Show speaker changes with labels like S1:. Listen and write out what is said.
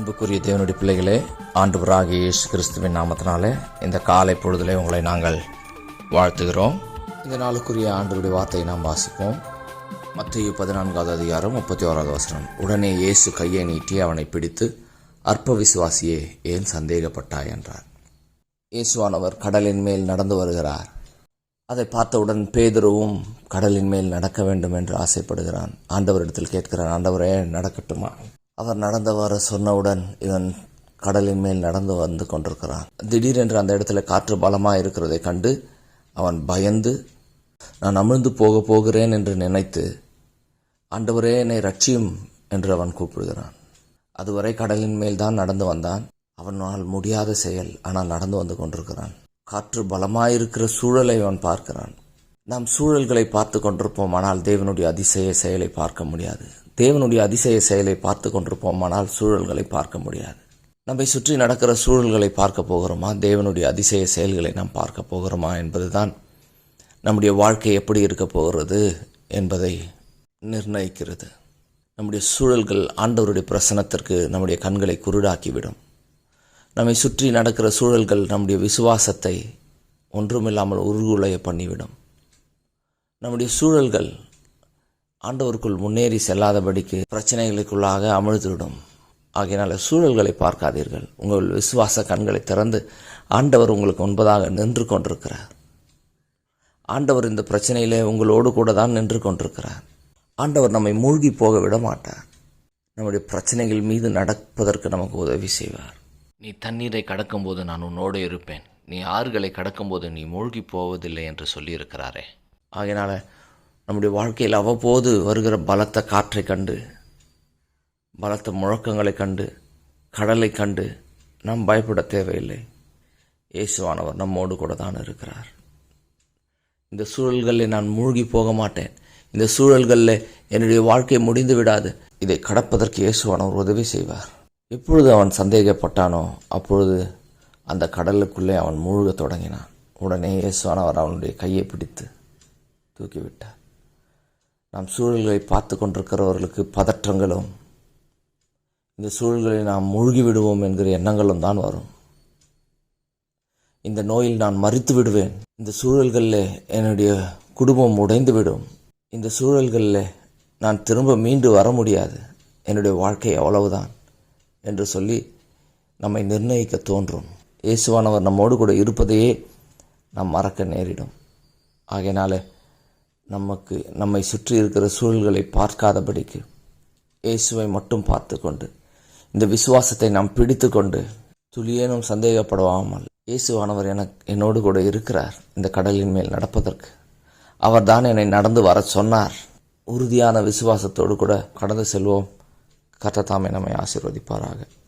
S1: அன்புக்குரிய தேவனுடைய பிள்ளைகளே, ஆண்டவராகிய இயேசு கிறிஸ்துவின் நாமத்தினாலே இந்த காலை பொழுதிலே உங்களை நாங்கள் வாழ்த்துகிறோம். இந்த நாளுக்குரிய ஆண்டவருடைய வார்த்தையை நாம் வாசிப்போம். மத்தேயு 14வது அதிகாரம் 31வது வசனம். உடனே இயேசு கையை நீட்டி அவனை பிடித்து, அற்ப விசுவாசியே, ஏன் சந்தேகப்பட்டாய் என்றார். இயேசுவானவர் கடலின் மேல் நடந்து வருகிறார். அதை பார்த்தவுடன் பேதுருவும் கடலின் மேல் நடக்க வேண்டும் என்று ஆசைப்படுகிறான். ஆண்டவரிடத்தில் கேட்கிறான், ஆண்டவரே நடக்கட்டுமா? அவர் நடந்தவாறு சொன்னவுடன் இவன் கடலின் மேல் நடந்து வந்து கொண்டிருக்கிறான். திடீரென்று அந்த இடத்துல காற்று பலமாக இருக்கிறதை கண்டு அவன் பயந்து, நான் அமிழ்ந்து போகிறேன் என்று நினைத்து, ஆண்டவரே என்னை ரட்சியும் என்று அவன் கூப்பிடுகிறான். அதுவரை கடலின் மேல் தான் நடந்து வந்தான். அவனால் முடியாத செயல், ஆனால் நடந்து வந்து கொண்டிருக்கிறான். காற்று பலமாயிருக்கிற சூழலை அவன் பார்க்கிறான். நாம் சூழல்களை பார்த்து கொண்டிருப்போம், ஆனால் தேவனுடைய அதிசய செயலை பார்க்க முடியாது. தேவனுடைய அதிசய செயலை பார்த்து கொண்டிருப்போம், ஆனால் சூழல்களை பார்க்க முடியாது. நம்மை சுற்றி நடக்கிற சூழல்களை பார்க்க போகிறோமா, தேவனுடைய அதிசய செயல்களை நாம் பார்க்க போகிறோமா என்பதுதான் நம்முடைய வாழ்க்கை எப்படி இருக்க போகிறது என்பதை நிர்ணயிக்கிறது. நம்முடைய சூழல்கள் ஆண்டவருடைய பிரசன்னத்திற்கு நம்முடைய கண்களை குருடாக்கிவிடும். நம்மை சுற்றி நடக்கிற சூழல்கள் நம்முடைய விசுவாசத்தை ஒன்றுமில்லாமல் உருகுலைய பண்ணிவிடும். நம்முடைய சூழல்கள் ஆண்டவருக்குள் முன்னேறி செல்லாதபடிக்கு பிரச்சனைகளுக்குள்ளாக அமிழ்ந்துவிடும். ஆகையினால சூழல்களை பார்க்காதீர்கள். உங்கள் விசுவாச கண்களை திறந்து ஆண்டவர் உங்களுக்கு முன்பதாக நின்று கொண்டிருக்கிறார். ஆண்டவர் இந்த பிரச்சனையிலே உங்களோடு கூட தான் நின்று கொண்டிருக்கிறார். ஆண்டவர் நம்மை மூழ்கி போக விட மாட்டார். நம்முடைய பிரச்சனைகள் மீது நடப்பதற்கு நமக்கு உதவி செய்வார். நீ தண்ணீரை கடக்கும்போது நான் உன்னோடு இருப்பேன், நீ ஆறுகளை கடக்கும்போது நீ மூழ்கி போவதில்லை என்று சொல்லியிருக்கிறாரே. ஆகையினால நம்முடைய வாழ்க்கையில் அவ்வப்போது வருகிற பலத்த காற்றை கண்டு, பலத்த முழக்கங்களை கண்டு, கடலை கண்டு நாம் பயப்பட தேவையில்லை. இயேசுவானவர் நம்மோடு கூட தான் இருக்கிறார். இந்த சூழல்களில் நான் மூழ்கி போக மாட்டேன், இந்த சூழல்களில் என்னுடைய வாழ்க்கை முடிந்து விடாது, இதை கடப்பதற்கு இயேசுவானவர் உதவி செய்வார். எப்பொழுது அவன் சந்தேகப்பட்டானோ அப்பொழுது அந்த கடலுக்குள்ளே அவன் மூழ்க தொடங்கினான். உடனே இயேசுவானவர் அவனுடைய கையை பிடித்து தூக்கிவிட்டார். நாம் சூழல்களை பார்த்து கொண்டிருக்கிறவர்களுக்கு பதற்றங்களும், இந்த சூழல்களை நாம் மூழ்கி விடுவோம் என்கிற எண்ணங்களும் தான் வரும். இந்த நோயில் நான் மரித்து விடுவேன், இந்த சூழல்களில் என்னுடைய குடும்பம் உடைந்து விடும், இந்த சூழல்களில் நான் திரும்ப மீண்டு வர முடியாது, என்னுடைய வாழ்க்கை அவ்வளவுதான் என்று சொல்லி நம்மை நிர்ணயிக்க தோன்றும். இயேசுவானவர் நம்மோடு கூட இருப்பதையே நாம் மறக்க நேரிடும். ஆகையினால நம்மை சுற்றி இருக்கிற சூழல்களை பார்க்காதபடிக்கு இயேசுவை மட்டும் பார்த்து கொண்டு, இந்த விசுவாசத்தை நாம் பிடித்து கொண்டு துளியேனும் சந்தேகப்படாமல், இயேசுவானவர் என்னோடு கூட இருக்கிறார் இந்த கடலின் மேல் நடப்பதற்கு, அவர் தான் என்னை நடந்து வர சொன்னார், உறுதியான விசுவாசத்தோடு கூட கடந்து செல்வோம். கர்த்தர் தாமே நம்மை ஆசீர்வதிப்பாராக.